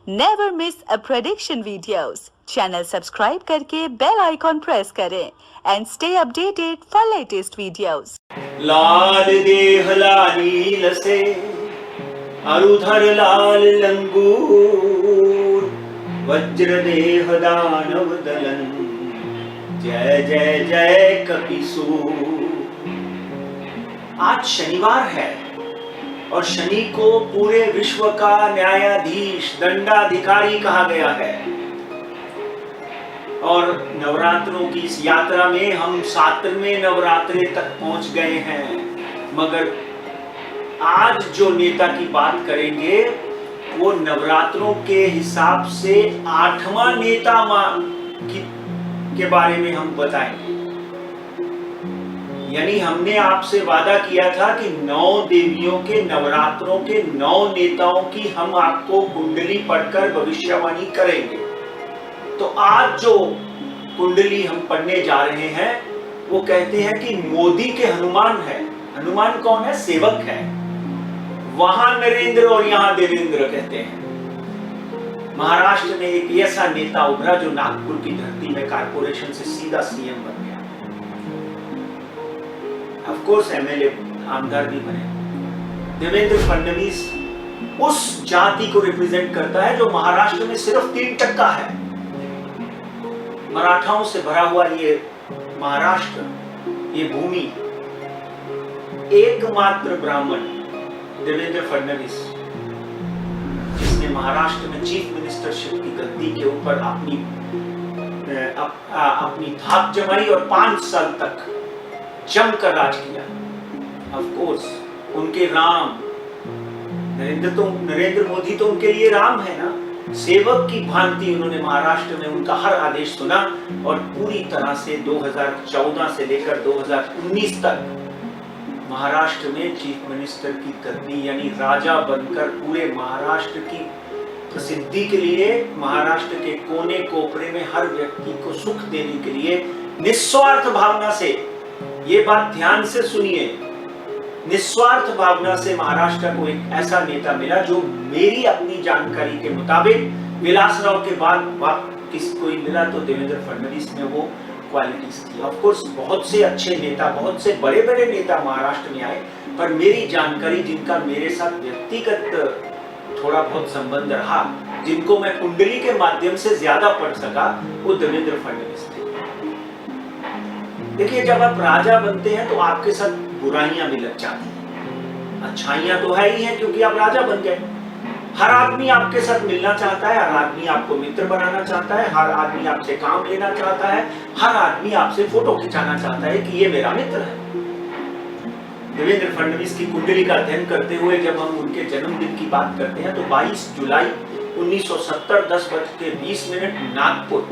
Never miss a prediction videos. Channel subscribe करके bell icon press करें and stay updated for latest videos. लाल देह लालील से अरुधर लाल लंगूर, वज्र देह दानव दलन, जय जय जय कपिसूर। आज शनिवार है और शनि को पूरे विश्व का न्यायाधीश दंडाधिकारी कहा गया है। और नवरात्रों की इस यात्रा में हम 7वें नवरात्रे तक पहुंच गए हैं, मगर आज जो नेता की बात करेंगे वो नवरात्रों के हिसाब से 8वां नेता के बारे में हम बताएंगे। यानी हमने आपसे वादा किया था कि 9 देवियों के नवरात्रों के 9 नेताओं की हम आपको कुंडली पढ़कर भविष्यवाणी करेंगे। तो आज जो कुंडली हम पढ़ने जा रहे हैं वो कहते हैं कि मोदी के हनुमान है। हनुमान कौन है? सेवक है। वहां नरेंद्र और यहां देवेंद्र कहते हैं। महाराष्ट्र में एक ऐसा नेता उभरा जो नागपुर की धरती में कारपोरेशन से सीधा सीएम बन गया। ऑफ कोर्स एमएलए आमदार भी बने। देवेंद्र फडणवीस उस जाति को रिप्रेजेंट करता है जो महाराष्ट्र में सिर्फ 3% है। मराठाओं से भरा हुआ ये महाराष्ट्र, ये भूमि, एकमात्र ब्राह्मण देवेंद्र फडणवीस, जिसने महाराष्ट्र में चीफ मिनिस्टरशिप की गद्दी के ऊपर अपनी धाक जमाई और 5 साल तक जमकर राज किया। ऑफ कोर्स उनके राम, नरेंद्र मोदी तो उनके लिए राम है ना। सेवक की भांति उन्होंने महाराष्ट्र में उनका हर आदेश सुना और पूरी तरह से 2014 से लेकर 2019 तक महाराष्ट्र में चीफ मिनिस्टर की गद्दी यानी राजा बनकर पूरे महाराष्ट्र की प्रसिद्धि के लिए, महाराष्ट्र के कोने कोपरे में हर व्यक्ति को सुख देने के लिए निस्वार्थ भावना से, ये बात ध्यान से सुनिए, निस्वार्थ भावना से महाराष्ट्र को एक ऐसा नेता मिला जो मेरी अपनी जानकारी के मुताबिक विलासराव के बाद किसी कोई मिला तो देवेंद्र फडणवीस में वो क्वालिटीज थी। ऑफ कोर्स बहुत से अच्छे नेता, बहुत से बड़े बड़े नेता महाराष्ट्र में आए, पर मेरी जानकारी, जिनका मेरे साथ व्यक्तिगत थोड़ा बहुत संबंध रहा, जिनको मैं कुंडली के माध्यम से ज्यादा पढ़ सका, वो देवेंद्र फडणवीस थे। देखिए, जब आप राजा बनते हैं तो आपके साथ बुराइयां भी लग जाती हैं। अच्छाइयां तो है ही हैं क्योंकि आप राजा बन गए। हर आदमी आपके साथ मिलना चाहता है, हर आदमी आपको मित्र बनाना चाहता है, हर आदमी आपसे काम लेना चाहता है, हर आदमी आपसे फोटो खिंचाना चाहता है कि ये मेरा मित्र है। देवेंद्र फडणवीस की कुंडली का अध्ययन करते हुए जब हम उनके जन्मदिन की बात करते हैं तो 22 जुलाई 1970 10:20 नागपुर।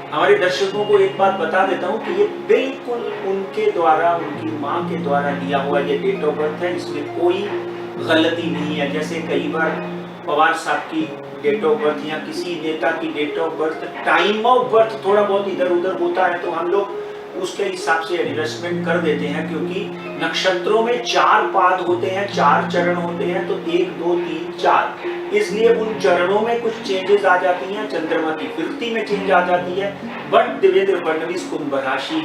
हमारे दर्शकों को एक बात बता देता हूं कि ये बिल्कुल उनके द्वारा, उनकी मां के द्वारा दिया हुआ ये डेट ऑफ बर्थ है, इसमें कोई गलती नहीं है। जैसे कई बार पवार साहब की डेट ऑफ बर्थ या किसी नेता की date of birth, time of birth थोड़ा बहुत इधर उधर होता है तो हम लोग उसके हिसाब से एडजस्टमेंट कर देते हैं, क्योंकि नक्षत्रों में 4 पाद होते हैं, 4 चरण होते हैं, तो 1 2 3 4, इसलिए उन चरणों में कुछ चेंजेस आ जाती हैं, चंद्रमा की फिरती में चेंज आ जाती है। बट देवेंद्र फडणवीस कुंभ राशि,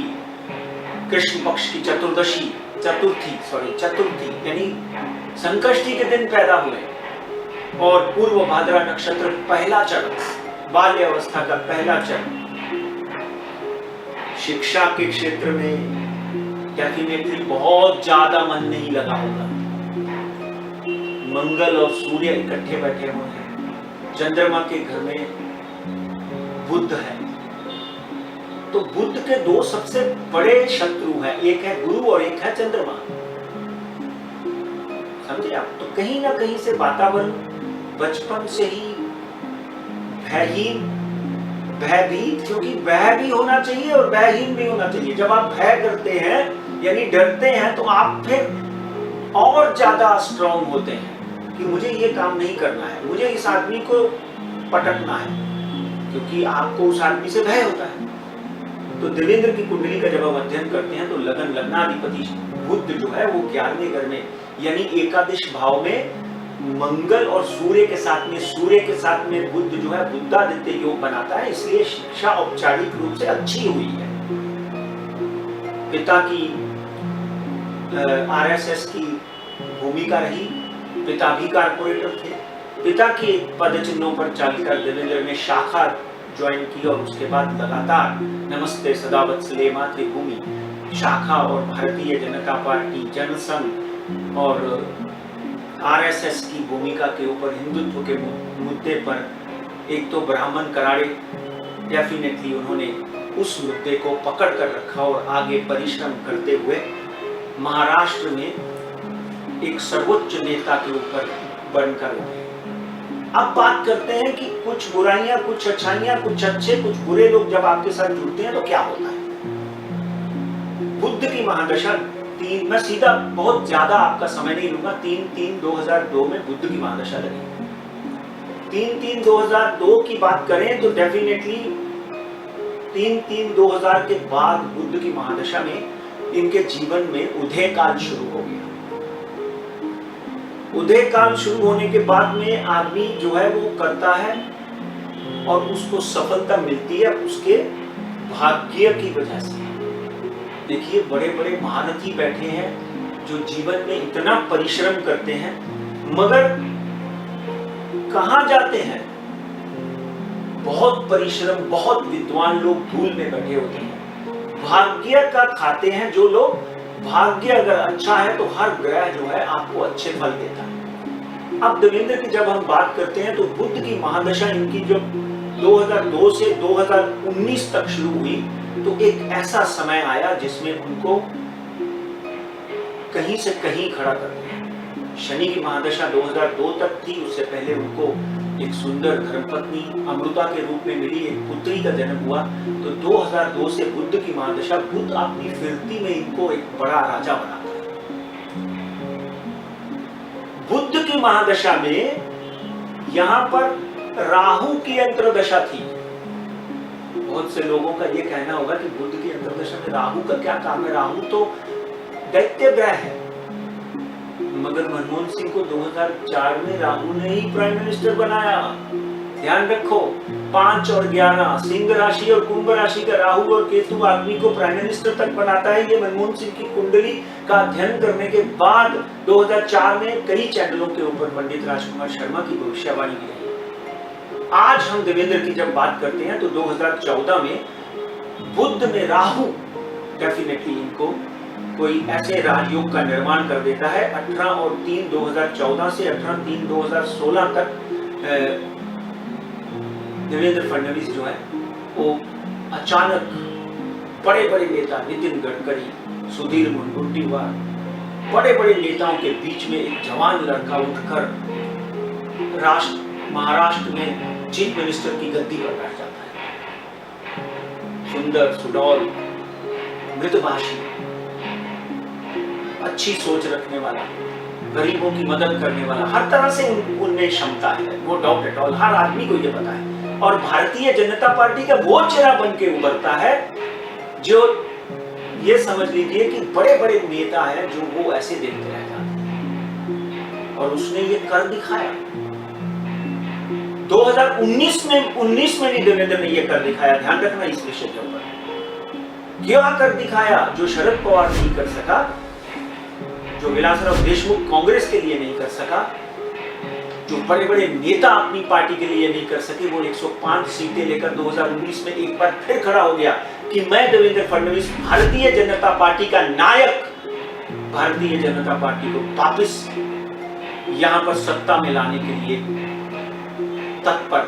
कृष्ण पक्ष की चतुर्थी यानी संकष्टी के दिन पैदा हुए और पूर्व भाद्रा नक्षत्र पहला चरण, बाल्य अवस्था का पहला चरण। शिक्षा के क्षेत्र में डेफिनेटली बहुत ज्यादा मन नहीं लगा होगा। मंगल और सूर्य इकट्ठे बैठे हुए हैं, चंद्रमा के घर में बुध है, तो बुध के 2 सबसे बड़े शत्रु हैं, एक है गुरु और एक है चंद्रमा। समझे आप? तो कहीं ना कहीं से वातावरण बचपन से ही भयभीत, क्योंकि भय भी होना चाहिए और भयहीन भी होना चाहिए। जब आप भय करते हैं यानी डरते हैं तो आप फिर और ज्यादा स्ट्रांग होते हैं कि मुझे ये काम नहीं करना है, मुझे इस आदमी को पटकना है, क्योंकि आपको उस आदमी से भय होता है। तो देवेंद्र की कुंडली का जब हम अध्ययन करते हैं तो लग्नाधिपति बुध जो है वो 11वें घर में यानी एकादश भाव में मंगल और सूर्य के साथ में बुद्ध जो है बुद्धादित्य योग बनाता है, इसलिए शिक्षा औपचारिक रूप से अच्छी हुई है। पिता की आरएसएस की भूमिका रही, पिता भी कारपोरेटर थे। पिता के पद चिन्हों पर चलकर देवेंद्र ने शाखा ज्वाइन की और उसके बाद लगातार नमस्ते सदावत्सले मातृभूमि, शाखा और भारतीय जनता पार्टी, जनसंघ और आरएसएस की भूमिका के ऊपर, हिंदुत्व के मुद्दे पर एक तो ब्राह्मण कराड़े, डेफिनेटली उन्होंने उस मुद्दे को पकड़ कर रखा और आगे परिश्रम करते हुए महाराष्ट्र में एक सर्वोच्च नेता के ऊपर बनकर उठे। अब बात करते हैं कि कुछ बुराइयां, कुछ अच्छाइयां, कुछ अच्छे, कुछ बुरे लोग जब आपके साथ जुड़ते हैं तो क्या होता है। बुद्ध की महादशा मैं सीधा बहुत ज्यादा आपका समय नहीं लूंगा। 3/3/2002 में बुद्ध की महादशा लगी। 3/3/2002 की बात करें तो डेफिनेटली 3/3/2000 के बाद बुद्ध की महादशा में इनके जीवन में उदय काल शुरू हो गया। उदय काल शुरू होने के बाद में आदमी जो है वो करता है और उसको सफलता मिलती है उसके भाग्य की वजह से। देखिए, बड़े बड़े महारथी बैठे हैं जो जीवन में इतना परिश्रम करते हैं, मगर कहां जाते हैं? बहुत परिश्रम, बहुत विद्वान लोग धूल में बैठे होते हैं। भाग्य का खाते हैं जो लोग। भाग्य अगर अच्छा है तो हर ग्रह जो है आपको अच्छे फल देता है। अब देवेंद्र की जब हम बात करते हैं तो बुद्ध की महादशा इनकी जब 2002 से 2019 तक शुरू हुई तो एक ऐसा समय आया जिसमें उनको कहीं से कहीं खड़ा कर दिया। शनि की महादशा 2002 तक थी, उससे पहले उनको एक सुंदर धर्मपत्नी अमृता के रूप में मिली, एक पुत्री का जन्म हुआ। तो 2002 से बुद्ध की महादशा, बुद्ध अपनी फिरती में इनको एक बड़ा राजा बनाता है। बुद्ध की महादशा में यहां पर राहु की अंतर्दशा थी। बहुत से लोगों का यह कहना होगा कि बुद्ध की अंतर्दशा में राहु का क्या काम है, राहु तो दैत्य ग्रह है। मगर मनमोहन सिंह को 2004 में राहु ने ही प्राइम मिनिस्टर बनाया। ध्यान रखो, 5 और 11 सिंह राशि और कुंभ राशि का राहु और केतु आदमी को प्राइम मिनिस्टर तक बनाता है। ये मनमोहन सिंह की कुंडली का अध्ययन करने के बाद 2004 में कई चैनलों के ऊपर पंडित राजकुमार शर्मा की भविष्यवाणी की। आज हम देवेंद्र की जब बात करते हैं तो 2014 में बुद्ध में राहु डेफिनेटली इनको कोई ऐसे राजयोग का निर्माण कर देता है। 18/3/2014 से 18/3/2016 तक देवेंद्र फडणवीस जो है वो अचानक बड़े बड़े नेता नितिन गडकरी, सुधीर मुनगंटीवार, बड़े बड़े नेताओं के बीच में एक जवान लड़का उठकर महाराष्ट्र में चीफ मिनिस्टर की गद्दी पर बैठ जाता है। सुंदर, सुडौल, मृदभाषी, अच्छी सोच रखने वाला, गरीबों की मदद करने वाला, हर तरह से उनमें क्षमता है, वो डाउट एट ऑल, हर आदमी को ये पता है। और भारतीय जनता पार्टी का वो चेहरा बन के उभरता है जो ये समझ लीजिए कि बड़े बड़े नेता हैं जो वो ऐसे देखते रह जाते हैं। और उसने ये कर दिखाया। 2019 में भी देवेंद्र ने यह कर दिखाया। ध्यान रखना इस विषय के ऊपर। क्या कर दिखाया जो शरद पवार नहीं कर सका, जो विलासराव देशमुख कांग्रेस के लिए नहीं कर सका, जो बड़े बड़े नेता अपनी पार्टी के लिए नहीं कर सके। वो 105 सीटें लेकर 2019 में एक बार फिर खड़ा हो गया कि मैं देवेंद्र फडणवीस भारतीय जनता पार्टी का नायक, भारतीय जनता पार्टी को वापस यहां पर सत्ता में लाने के लिए तत्पर।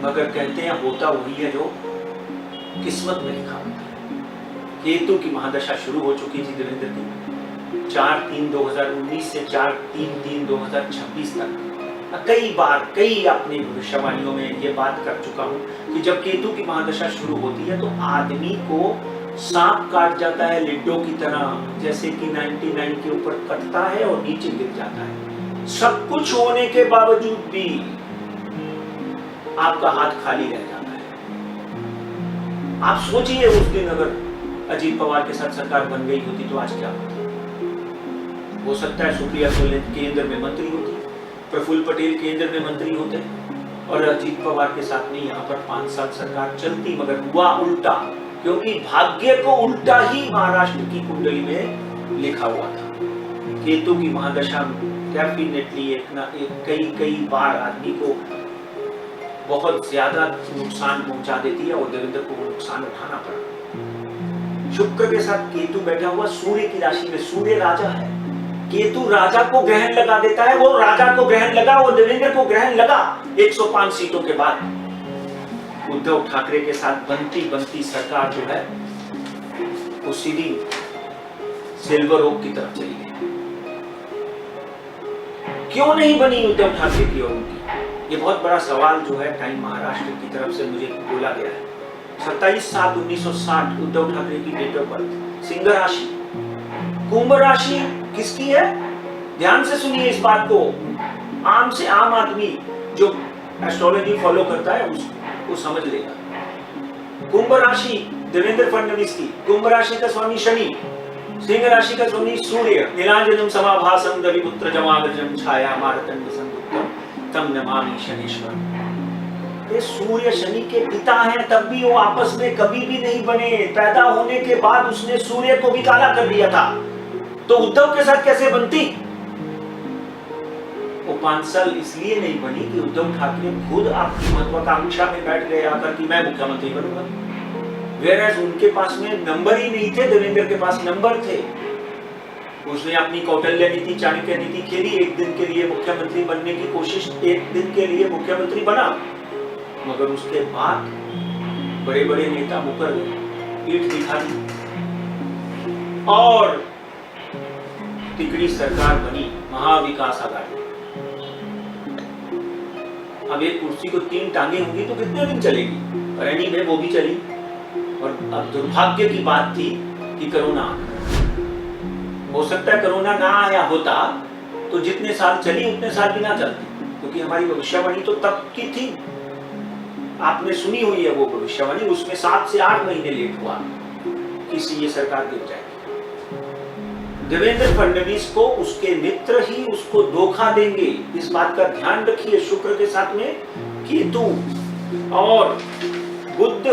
मगर कहते हैं होता वही है जो किस्मत में लिखा होता है। केतु की महादशा शुरू हो चुकी थी देवेंद्र की 4/3/2019 से 4/3/2026 तक। कई अपनी भविष्यवाणियों में ये बात कर चुका हूं कि जब केतु की महादशा शुरू होती है तो आदमी को सांप काट जाता है लिड्डो की तरह, जैसे कि 99 के ऊपर कटता है और नीचे गिर जाता है। सब कुछ होने के बावजूद भी आपका हाथ खाली रह जाता है। आप सोचिए उस दिन अगर अजीत पवार के साथ सरकार बन गई होती तो आज क्या होता। हो सकता है सुप्रिया सुले केंद्र में मंत्री होती, प्रफुल्ल पटेल केंद्र में मंत्री होते और अजीत पवार के साथ में यहाँ पर 5 साल सरकार चलती, मगर हुआ उल्टा, क्योंकि भाग्य को उल्टा ही महाराष्ट्र की कुंडली में लिखा हुआ था। केतु की महादशा डेफिनेटली कई बार आदमी को बहुत ज्यादा नुकसान पहुंचा देती है और देवेंद्र को वो नुकसान उठाना पड़ा। शुक्र के साथ केतु बैठा हुआ सूर्य की राशि में, सूर्य राजा है, केतु राजा को ग्रहण लगा देता है, वो राजा को ग्रहण लगा, वो देवेंद्र को ग्रहण लगा। 105 सीटों के बाद उद्धव ठाकरे के साथ बनती सरकार जो है वो सीधी सिल्वर ओक की तरफ चली गई। क्यों नहीं बनी उद्धव ठाकरे की और उनकी? ये बहुत बड़ा सवाल जो है टाइम महाराष्ट्र की तरफ से मुझे बोला गया है। 27/7/1960 उद्धव ठाकरे की डेट ऑफ बर्थ, सिंह राशि, कुंभ राशि किसकी है? ध्यान से सुनिए इस बात को, आम से आम आदमी जो एस्ट्रोलॉजी फॉलो करता है उसको समझ लेगा। कुंभ राशि देवेंद्र फडणवीस की, कुंभ राशि का स्वामी शनि, सिंह राशि का स्वामी सूर्य, नीलांजनम समाभासम रविपुत्र जमाग्रजम छाया मारतंड संयुक्तम तम नमामि शनीश्वर। ये सूर्य शनि के पिता हैं, तब भी वो आपस में कभी भी नहीं बने। पैदा होने के बाद उसने सूर्य को भी काला कर दिया था, तो उद्धव के साथ कैसे बनती? वो 5 साल इसलिए नहीं बनी कि उद्धव ठाकरे खुद आपकी महत्वाकांक्षा में बैठ गए आकर कि मैं मुख्यमंत्री बनूंगा। वेरएज उनके पास में नंबर ही नहीं थे, देवेंद्र के पास नंबर थे। उसने अपनी कौटिल्य नीति, चाणक्य नीति खेली, एक दिन के लिए मुख्यमंत्री बनने की कोशिश, एक दिन के लिए मुख्यमंत्री बना, मगर उसके बाद बड़े बड़े नेता मुकर गए, पीठ दिखा दी और तिकड़ी सरकार बनी, महाविकास आघाड़ी। अब एक कुर्सी को 3 टांगे होंगी तो कितने दिन चलेगी? पर एनीवे वो भी चली। और अब दुर्भाग्य की बात थी कि कोरोना, हो सकता है कोरोना ना आया होता तो जितने साल चली उतने साल भी ना चलती, क्योंकि हमारी भविष्यवाणी तो तब की थी, आपने सुनी हुई है वो भविष्यवाणी, उसमें 7 से 8 महीने लेट हुआ किसी ये सरकार गिर जाएगी। देवेंद्र फडणवीस को उसके मित्र ही उसको धोखा देंगे, इस बात का ध्यान रखिए। शुक्र के साथ में केतु और बुध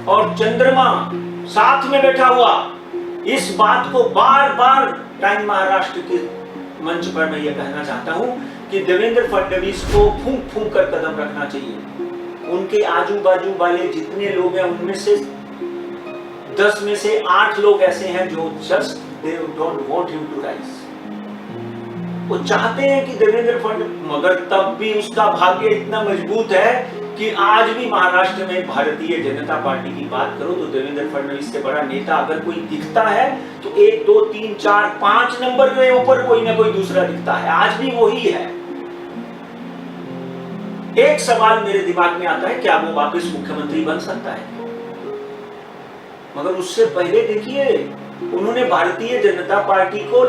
और चंद्रमा साथ में बैठा हुआ, इस बात को बार बार टाइम महाराष्ट्र के मंच पर मैं ये कहना चाहता हूं कि देवेंद्र फडणवीस को फूंक फूंक कर कदम रखना चाहिए। उनके आजू बाजू वाले जितने लोग हैं उनमें से 10 में से 8 लोग ऐसे हैं जो just they don't want him to rise. वो चाहते हैं कि देवेंद्र फडणवीस, मगर तब भी उसका भाग्य इतना मजबूत है कि आज भी महाराष्ट्र में भारतीय जनता पार्टी की बात करो तो देवेंद्र फडणवीस से बड़ा नेता अगर कोई दिखता है तो 1 2 3 4 5 नंबर के ऊपर कोई ना कोई दूसरा दिखता है, आज भी वही है। एक सवाल मेरे दिमाग में आता है, क्या वो वापस मुख्यमंत्री बन सकता है? मगर उससे पहले देखिए, उन्होंने भारतीय जनता पार्टी को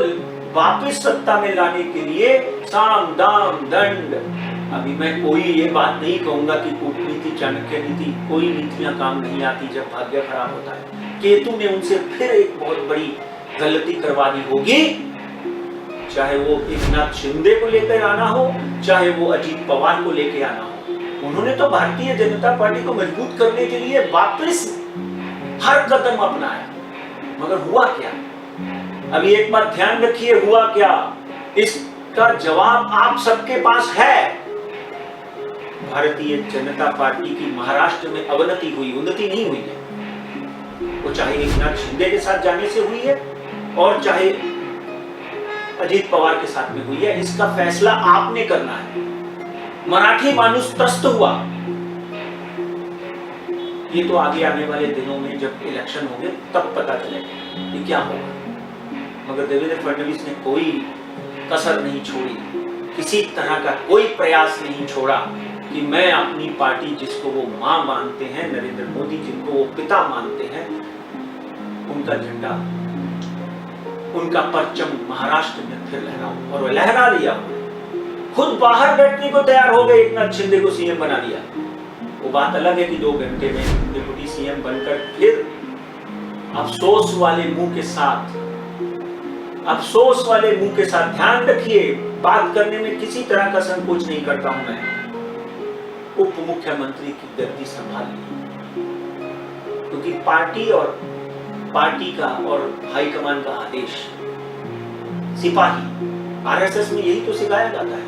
वापस सत्ता में लाने के लिए साम दाम दंड, अभी मैं कोई ये बात नहीं कहूंगा कि कूटनीति, चाणक्य नीति, कोई नीतियां काम नहीं आती जब भाग्य खराब होता है। केतु ने उनसे फिर एक बहुत बड़ी गलती करवा दी होगी, चाहे वो एकनाथ शिंदे को लेकर आना हो, चाहे वो अजीत पवार को लेकर आना हो। उन्होंने तो भारतीय जनता पार्टी को मजबूत करने के लिए वापस हर कदम अपनाया, मगर हुआ क्या? अभी एक बात ध्यान रखिए, हुआ क्या? इसका जवाब आप सबके पास है। भारतीय जनता पार्टी की महाराष्ट्र में अवनति हुई, उन्नति नहीं हुई है। वो चाहे एकनाथ शिंदे के साथ जाने से हुई है और चाहे अजीत पवार के साथ में हुई है, इसका फैसला आपने करना है। मराठी मानुस त्रस्त हुआ, ये तो आगे आने वाले दिनों में जब इलेक्शन होंगे तब पता चलेगा कि क्या होगा। मगर देवेंद्र फडणवीस ने कोई कसर नहीं छोड़ी, किसी तरह का कोई प्रयास नहीं छोड़ा कि मैं अपनी पार्टी, जिसको वो मां मानते हैं, नरेंद्र मोदी जिनको वो पिता मानते हैं, उनका झंडा, उनका परचम महाराष्ट्र में फिर लहराऊं, और वो लहरा लिया। खुद बाहर बैठने को तैयार हो गए, एकनाथ शिंदे को सीएम बना दिया। वो बात अलग है कि 2 घंटे में डिप्टी सीएम बनकर फिर अफसोस वाले मुंह के साथ अफसोस वाले मुंह के साथ, ध्यान रखिए बात करने में किसी तरह का संकोच नहीं करता हूं मैं, उप मुख्यमंत्री की गद्दी संभाली, क्योंकि पार्टी का और हाईकमान का आदेश, सिपाही आरएसएस में यही तो सिखाया जाता है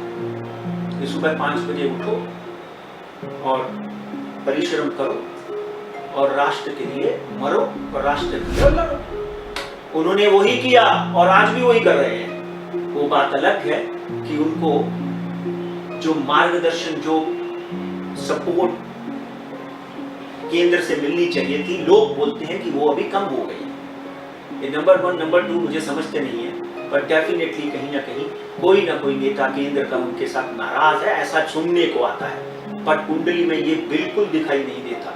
कि सुबह 5 बजे उठो और परिश्रम करो और राष्ट्र के लिए मरो और राष्ट्र के लिए लड़ो। उन्होंने वही किया और आज भी वही कर रहे हैं। वो बात अलग है कि उनको जो मार्गदर्शन, जो सपोर्ट केंद्र से मिलनी चाहिए थी, लोग बोलते हैं कि वो अभी कम हो गई। ये नंबर 1, नंबर 2 मुझे समझते नहीं है, पर डेफिनेटली कहीं ना कहीं कोई ना कोई नेता केंद्र का उनके साथ नाराज है, ऐसा सुनने को आता है, पर कुंडली में ये बिल्कुल दिखाई नहीं देता।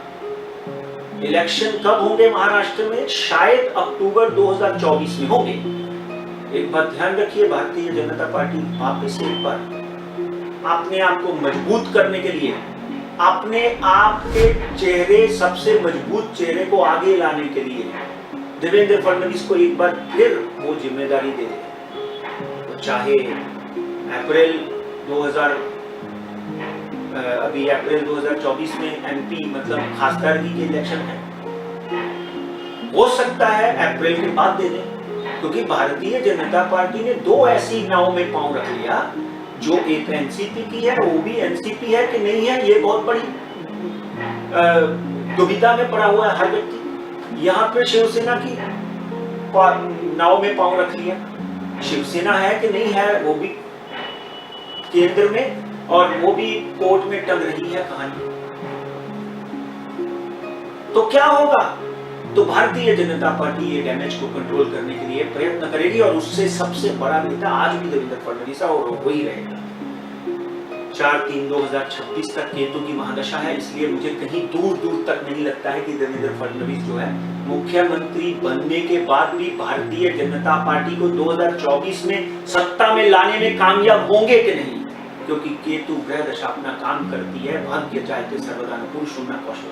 इलेक्शन कब होंगे महाराष्ट्र में? शायद अक्टूबर 2024 में होंगे। एक बात ध्यान रखिए, भारतीय जनता पार्टी वापस एक बार अपने आप को मजबूत करने के लिए, अपने आप के चेहरे, सबसे मजबूत चेहरे को आगे लाने के लिए देवेंद्र फडणवीस को एक बार फिर वो जिम्मेदारी दे दे। तो चाहे अप्रैल 2024 में एमपी मतलब खासदारगी के इलेक्शन है, हो सकता है अप्रैल के बाद दे दें, क्योंकि भारतीय जनता पार्टी ने 2 ऐसी नाव में पांव रख लिया, जो एक एनसीपी की है, वो भी एनसीपी है कि नहीं है, ये बहुत बड़ी दुविधा में पड़ा हुआ है हर व्यक्ति। यहाँ पे शिवसेना की नाव में पांव रख लिया, शिवसेना है कि नहीं है, वो भी केंद्र में और वो भी कोर्ट में टंग रही है कहानी। तो क्या होगा? तो भारतीय जनता पार्टी ये डैमेज को कंट्रोल करने के लिए प्रयत्न करेगी, और उससे सबसे बड़ा नेता आज भी देवेंद्र फडणवीस और वही रहेगा। 4/3/2026 तक केतु की महादशा है, इसलिए मुझे कहीं दूर दूर तक नहीं लगता है कि देवेंद्र फडणवीस जो है मुख्यमंत्री बनने के बाद भी भारतीय जनता पार्टी को 2024 में सत्ता में लाने में कामयाब होंगे कि नहीं, क्योंकि केतु ग्रह दशा अपना काम करती है। भाग्य चाहते सर्वदानुकूल शून्य कौशल,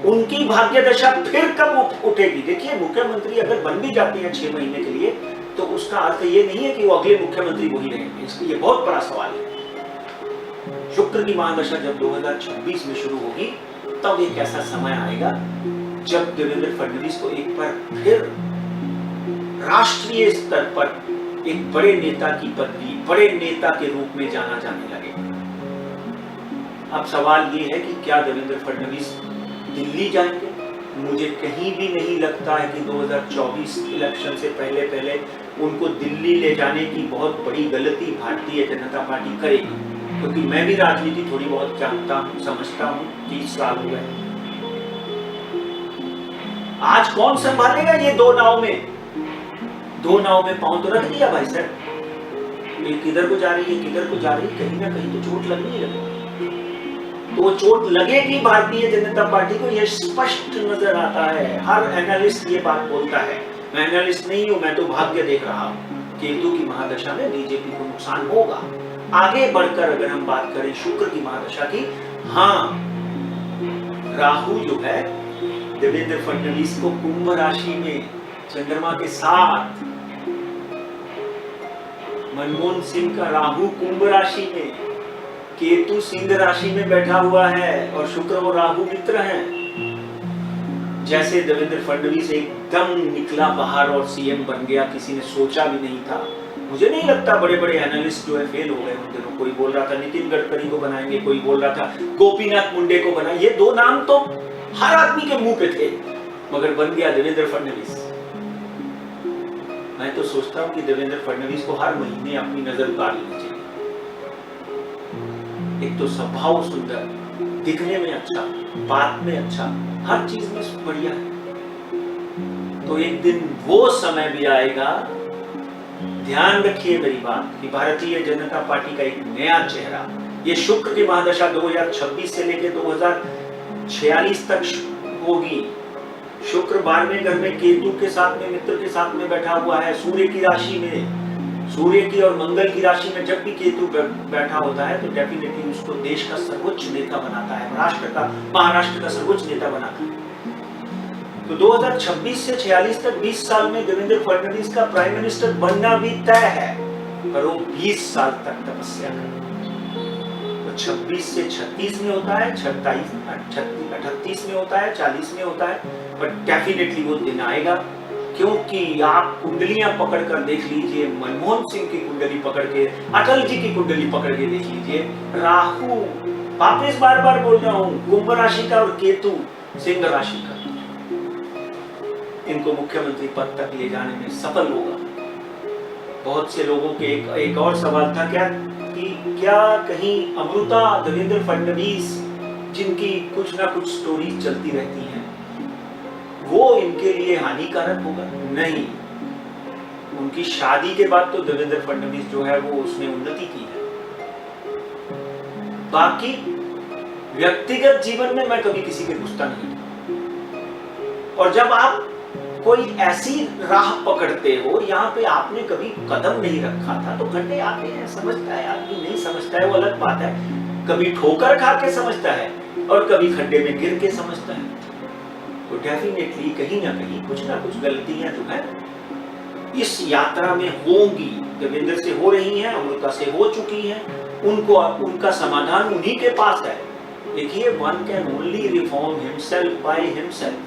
उनकी भाग्य दशा फिर कब उठेगी? देखिए, मुख्यमंत्री अगर बन भी जाते हैं 6 महीने के लिए, तो उसका अर्थ ये नहीं है कि वो अगले मुख्यमंत्री वही रहेंगे। इसलिए ये बहुत बड़ा सवाल है। शुक्र की महादशा जब 2026 में शुरू होगी, तब एक ऐसा समय आएगा जब देवेंद्र फडणवीस को एक बार फिर राष्ट्रीय स्तर पर एक बड़े नेता की पदवी, बड़े नेता के रूप में जाना जाने लगे। अब सवाल ये है कि क्या देवेंद्र फडणवीस दिल्ली जाएंगे? मुझे कहीं भी नहीं लगता है कि 2024 इलेक्शन से पहले उनको दिल्ली ले जाने की बहुत बड़ी गलती भारतीय जनता पार्टी करेगी, क्योंकि मैं भी राजनीति थोड़ी बहुत जानता हूं, समझता हूं, 30 साल हो गए। आज कौन संभालेगा ये 2 नाव में? 2 नाव में पांव तो रख दिया भाई साहब, एक किधर को जा रही है, किधर को जा रही है, कहीं ना कहीं तो चोट लगनी ही लगेगी। तो वो चोट लगेगी भारतीय जनता पार्टी को, यह स्पष्ट नजर आता है। हर एनालिस्ट ये बात बोलता है। मैं एनालिस्ट नहीं हूं, मैं तो भाग्य देख रहा हूं। केतु की महादशा में बीजेपी को नुकसान होगा। आगे बढ़कर अगर हम बात करें शुक्र की महादशा की, हाँ, राहु जो है देवेंद्र फडणवीस को कुंभ राशि में चंद्रमा के साथ, मनमोहन सिंह का राहु कुंभ राशि में, केतु सिंह राशि में बैठा हुआ है, और शुक्र और राहु मित्र हैं। जैसे देवेंद्र फडणवीस एकदम निकला बाहर और सीएम बन गया, किसी ने सोचा भी नहीं था। मुझे नहीं लगता बड़े बड़े एनालिस्ट जो है फेल हो गए उन दिनों। कोई बोल रहा था नितिन गडकरी को बनाएंगे, कोई बोल रहा था गोपीनाथ मुंडे को बनाएंगे। ये 2 नाम तो हर आदमी के मुंह पे थे, मगर बन गया देवेंद्र फडणवीस। मैं तो सोचता हूं कि देवेंद्र फडणवीस को हर महीने अपनी नजर उतार लेनी चाहिए। एक तो स्वभाव सुंदर, दिखने में अच्छा, बात में अच्छा, हर चीज में बढ़िया है। तो एक दिन वो समय भी आएगा, ध्यान रखिए मेरी बात, कि भारतीय जनता पार्टी का एक नया चेहरा, ये शुक्र की महादशा 2026 से लेकर 2046 तक होगी। शुक्र 12वें घर में केतु के साथ में, मित्र के साथ में बैठा हुआ है, सूर्य की राशि में। सूर्य की और मंगल की राशि में जब भी केतु बैठा होता है तो डेफिनेटली उसको देश का सर्वोच्च नेता बनाता है, राष्ट्र का, महाराष्ट्र का सर्वोच्च नेता बनाता है। तो 2026 से 46 तक 20 साल में देवेंद्र फडणवीस का प्राइम मिनिस्टर बनना भी तय है, पर वो 20 साल तक तपस्या करें। तो 26 से 36 में होता है, 38 में होता है, 40 में होता है, पर डेफिनेटली वो दिन आएगा। क्योंकि आप कुंडलियां पकड़ कर देख लीजिए, मनमोहन सिंह की कुंडली पकड़ के, अटल जी की कुंडली पकड़ के देख लीजिए, राहु, वापिस बार बार बोल रहा हूं, कुंभ राशि का और केतु सिंह राशि का, इनको मुख्यमंत्री पद तक ले जाने में सफल होगा। बहुत से लोगों के एक और सवाल था क्या कहीं अमृता, देवेंद्र फडणवीस, जिनकी कुछ ना कुछ स्टोरी चलती रहती हैं, वो इनके लिए हानिकारक होगा? नहीं, उनकी शादी के बाद तो देवेंद्र फडणवीस जो है वो उसने उन्नति की है। बाकी व्यक्तिगत जीवन में मैं कभी किसी के घुसता नहीं। और जब आप कोई ऐसी राह पकड़ते हो यहाँ पे आपने कभी कदम नहीं रखा था, तो घंटे आते हैं, समझता है आदमी, नहीं समझता है वो अलग बात है। कभी ठोकर खा के समझता है और कभी खड्डे में गिर के समझता है। तो डेफिनेटली कहीं ना कहीं कुछ ना कुछ गलतियां जो है इस यात्रा में होंगी। देवेंद्र से हो रही हैं, अमृता से हो चुकी हैं, उनका समाधान उन्हीं के पास है। देखिए, one can only reform himself by himself.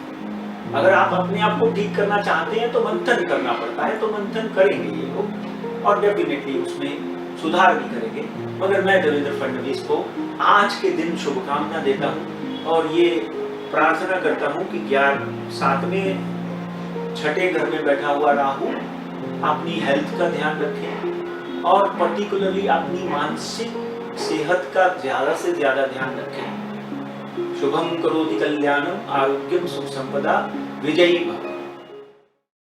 अगर आप अपने आप को ठीक करना चाहते हैं तो मंथन करना पड़ता है, तो मंथन करेंगे ये लोग और डेफिनेटली उसमें सुधार भी करेंगे। मगर मैं देवेंद्र फडणवीस को आज के दिन शुभकामना देता हूँ और ये प्रार्थना करता हूँ कि 7वें छठे घर में बैठा हुआ राहु अपनी हेल्थ का ध्यान रखें और पर्टिकुलरली अपनी मानसिक सेहत का ज्यादा से ज्यादा ध्यान रखें। शुभम करोति कल्याणम, आरोग्यम सुख संपदा, विजयी भव।